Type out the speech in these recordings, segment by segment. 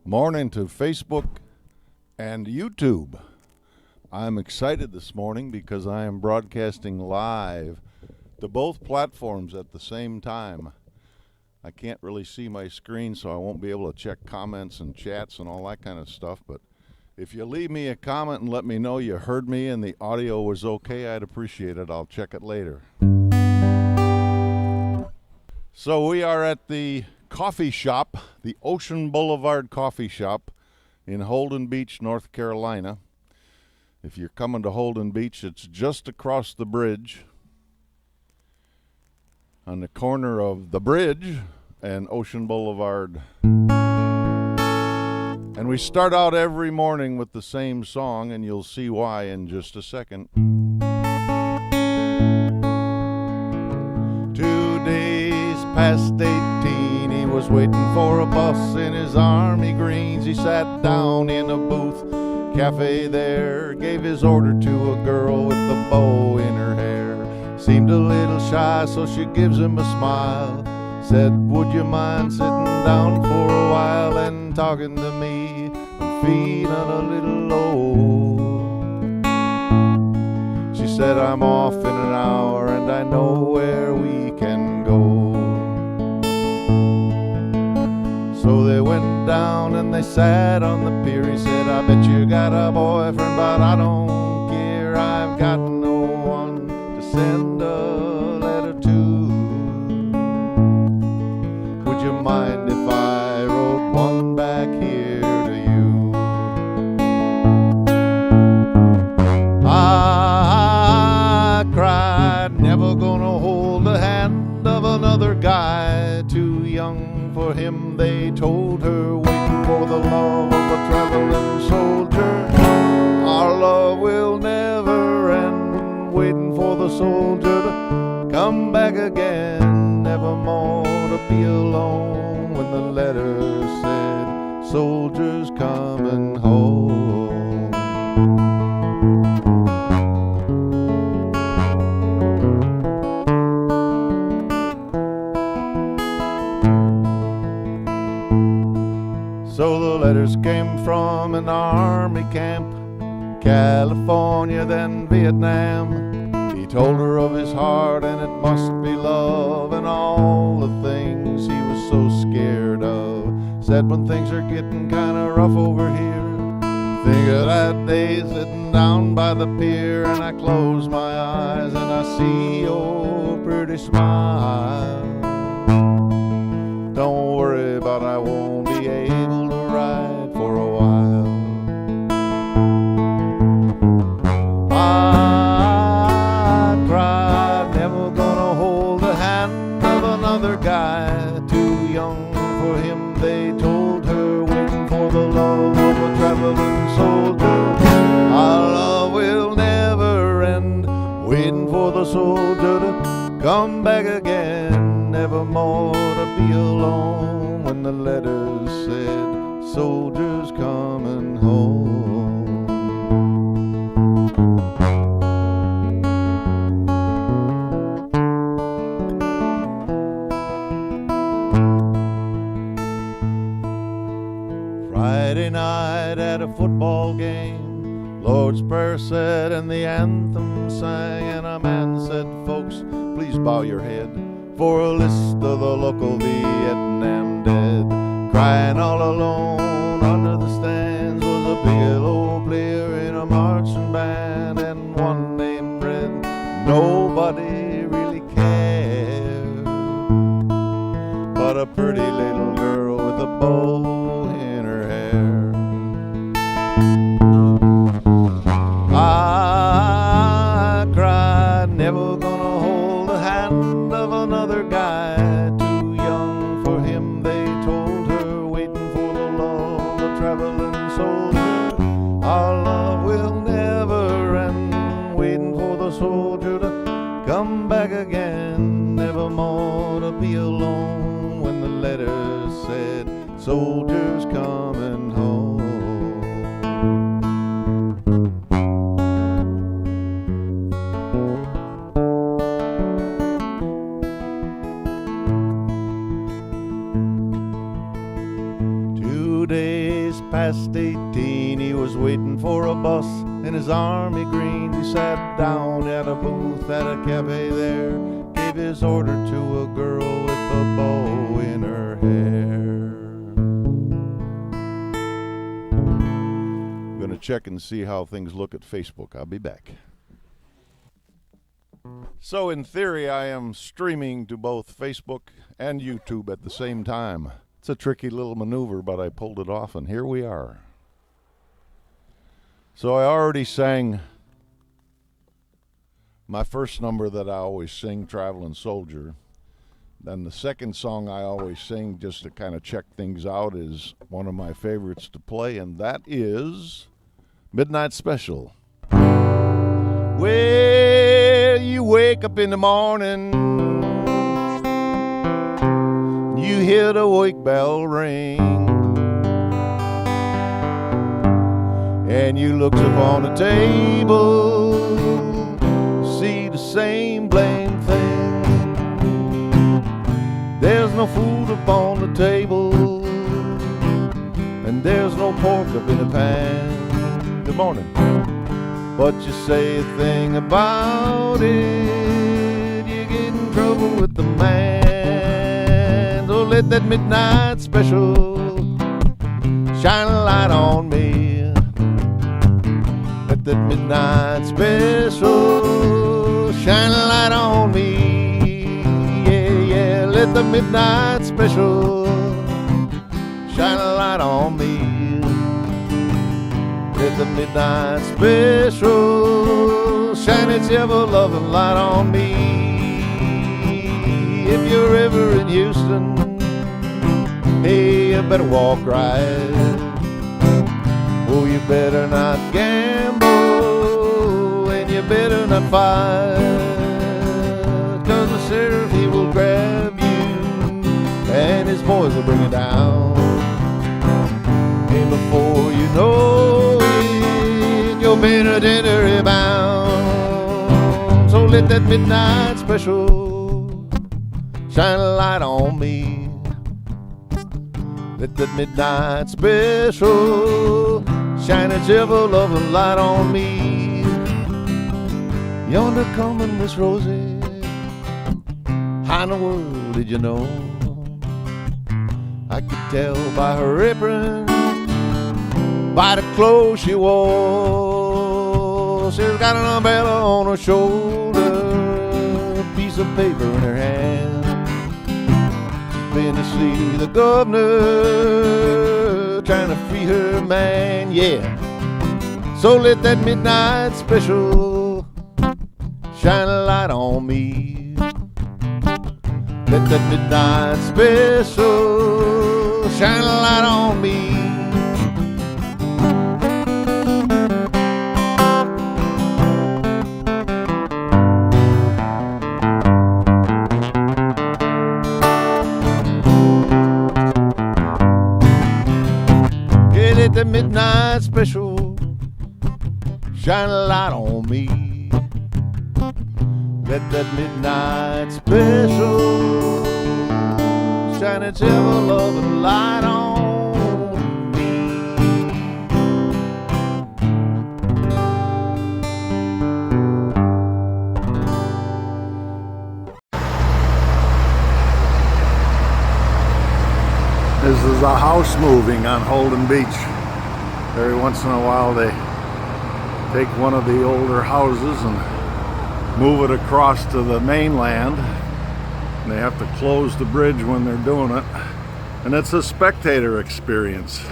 Morning to Facebook and YouTube. I'm excited this morning because I am broadcasting live to both platforms at the same time. I can't really see my screen, so I won't be able to check comments and chats and all that kind of stuff, but if you leave me a comment and let me know you heard me and the audio was okay, I'd appreciate it. I'll check it later. So we are at the coffee shop, the Ocean Boulevard Coffee Shop in Holden Beach, North Carolina. If you're coming to Holden Beach, it's just across the bridge on the corner of the bridge and Ocean Boulevard. And we start out every morning with the same song, and you'll see why in just a second. 2 days past 18, he was waiting for a bus in his army greens. He sat down in a booth cafe there, gave his order to a girl with a bow in her hair. Seemed a little shy, so she gives him a smile. Said, would you mind sitting down for a while and talking to me? I'm feeling a little low. She said, I'm off in an hour and I know where we can go. So they went down and they sat on the pier. He said, I bet you got a boyfriend, but I don't care. I've got no one to send a letter to. Would you mind if I wrote one back here to you? I cried, never gonna hold the hand of another guy. Too young for him, they told her, waiting for the love of a traveling soldier. Our love will never end, waiting for the soldier to come back again. Nevermore to be alone when the letter said, soldiers coming home. So the letters came from an army camp, California, then Vietnam. He told her of his heart and it must be love and all the things he was so scared of. Said, when things are getting kinda rough over here, think of that day sitting down by the pier, and I close my eyes and I see your pretty smile. Don't worry, but I won't be able to ride for a while. I cried, never gonna hold the hand of another guy. Too young for him, they told her, waiting for the love of a traveling soldier. Our love will never end, waiting for the soldier to come back again. Nevermore to be alone when the letters said, soldiers coming home. Friday night at a football game, Lord's Prayer said and the anthem sang, and a man said, folks, please bow your head for a list of the local Vietnam dead. Crying all alone under the stands was a big old player in a marching band, and one name read, nobody really cared but a pretty little girl with a bow in her hair. I cried, never gonna hold the hand of another guy. Too young for him, they told her, waiting for the love of a traveling soldier. Our love will never end, waiting for the soldier to come back again. Nevermore to be alone when the letter said, soldiers coming home. 2 days just past 18. He was waiting for a bus in his army green. He sat down at a booth at a cafe there, gave his order to a girl with a bow in her hair. I'm gonna check and see how things look at Facebook. I'll be back. So in theory, I am streaming to both Facebook and YouTube at the same time. It's a tricky little maneuver, but I pulled it off, and here we are. So I already sang my first number that I always sing, Traveling Soldier. Then the second song I always sing, just to kind of check things out, is one of my favorites to play, and that is Midnight Special. Well, you wake up in the morning, you hear the wake bell ring, and you look up on the table, see the same blame thing. There's no food up on the table, and there's no pork up in the pan. Good morning. But you say a thing about it, you get in trouble with the man. So let that midnight special shine a light on me. Let that midnight special shine a light on me. Yeah, yeah, let the midnight special shine a light on me. Let the midnight special shine its ever-loving light on me. If you're ever in Houston, hey, you better walk right. Oh, you better not gamble, and you better not fight, 'cause the sheriff, he will grab you, and his boys will bring you down. And before you know it, you're penitentiary bound. So let that midnight special shine a light on me. Let that midnight special shine its ever-loving light on me. Yonder coming Miss Rosie, how in the world did you know? I could tell by her apron, by the clothes she wore. She's got an umbrella on her shoulder, a piece of paper in her hand. She's been to see the governor, trying to free her man, yeah. So let that midnight special shine a light on me. Let that midnight special shine a light on me. Let the midnight special shine a light on me. Let that midnight special shine its ever-loving light on me. This is a house moving on Holden Beach. Every once in a while they take one of the older houses and move it across to the mainland. And they have to close the bridge when they're doing it. And it's a spectator experience.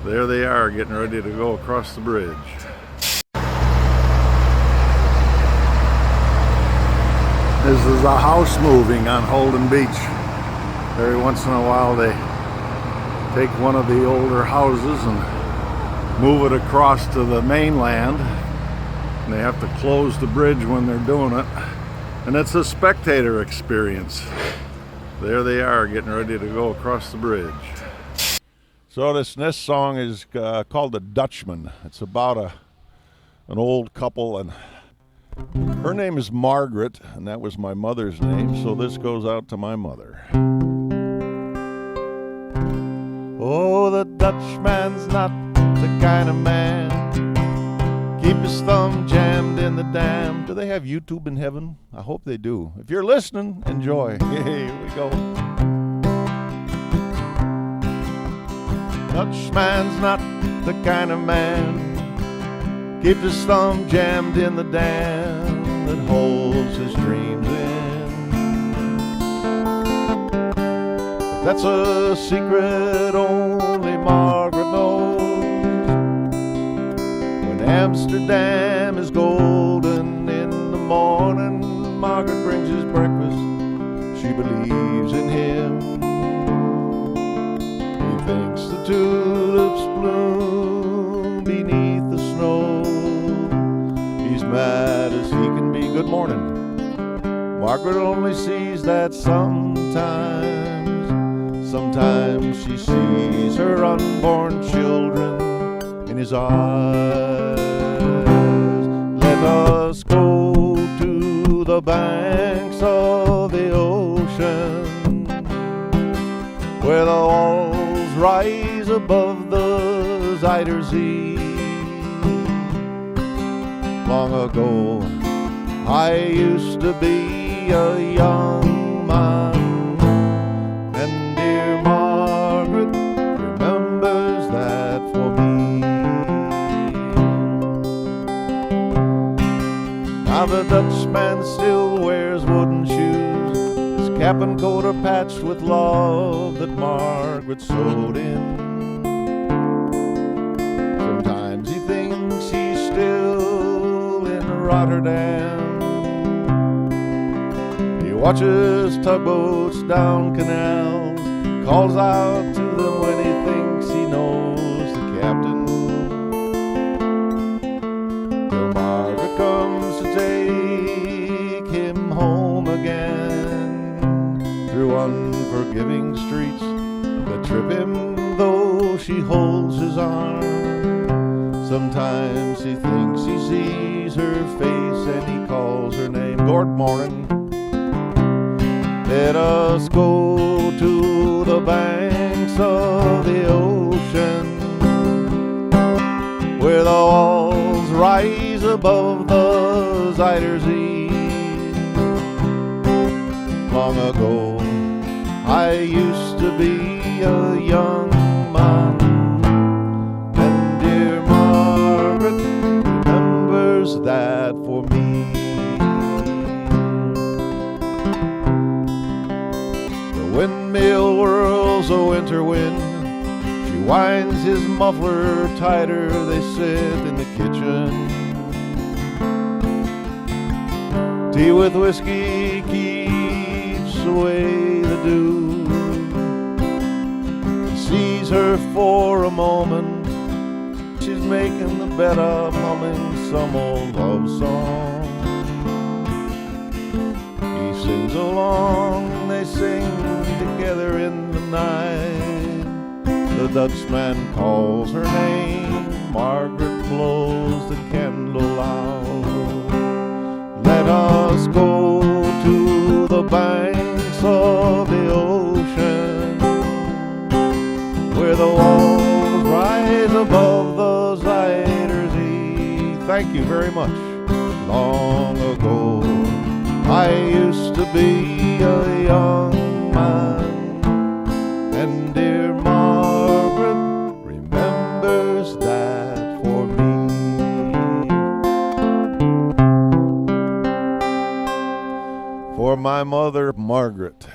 There they are, getting ready to go across the bridge. This is a house moving on Holden Beach. Every once in a while they take one of the older houses and move it across to the mainland. And they have to close the bridge when they're doing it. And it's a spectator experience. There they are, getting ready to go across the bridge. So this next song is called The Dutchman. It's about an old couple, and her name is Margaret, and that was my mother's name, so this goes out to my mother. Oh, the Dutchman's not the kind of man keep his thumb jammed in the dam. Do they have YouTube in heaven? I hope they do. If you're listening, enjoy. Here we go. Dutchman's not the kind of man keep his thumb jammed in the dam that holds his dreams in. But that's a secret only Margaret knows. When Amsterdam is golden in the morning, Margaret brings his breakfast. She believes in him. He thinks the tulips bloom beneath the snow. He's mad as he can be. Good morning. Margaret only sees that sometimes. Sometimes she sees her unborn children in his eyes. Let us go to the banks of the ocean, where the walls rise above the Zuider Zee. Long ago, I used to be a young man, and dear Margaret remembers that for me. Now the Dutchman still wears wooden shoes. His cap and coat are patched with love that Margaret sewed in. Sometimes he thinks he's still in Rotterdam. He watches tugboats down canals, calls out to them when he thinks he knows the captain. Till Margaret comes to take him home again, through unforgiving streets that trip him though she holds his arm. Sometimes he thinks he sees her face and he calls her name. Good morning. Let us go to the banks of the ocean, where the walls rise above the Zuider Zee. Long ago, I used to be a young man, and dear Margaret remembers that for me. Windmill whirls a winter wind. She winds his muffler tighter. They sit in the kitchen. Tea with whiskey keeps away the dew. He sees her for a moment. She's making the bed up, humming some old love song. He sings along, they sing together in the night. The Dutchman calls her name. Margaret blows the candle out. Let us go to the banks of the ocean, where the walls rise above the Zuider Zee. Thank you very much. Long ago, I used to be a young man, and dear Margaret remembers that for me. For my mother, Margaret.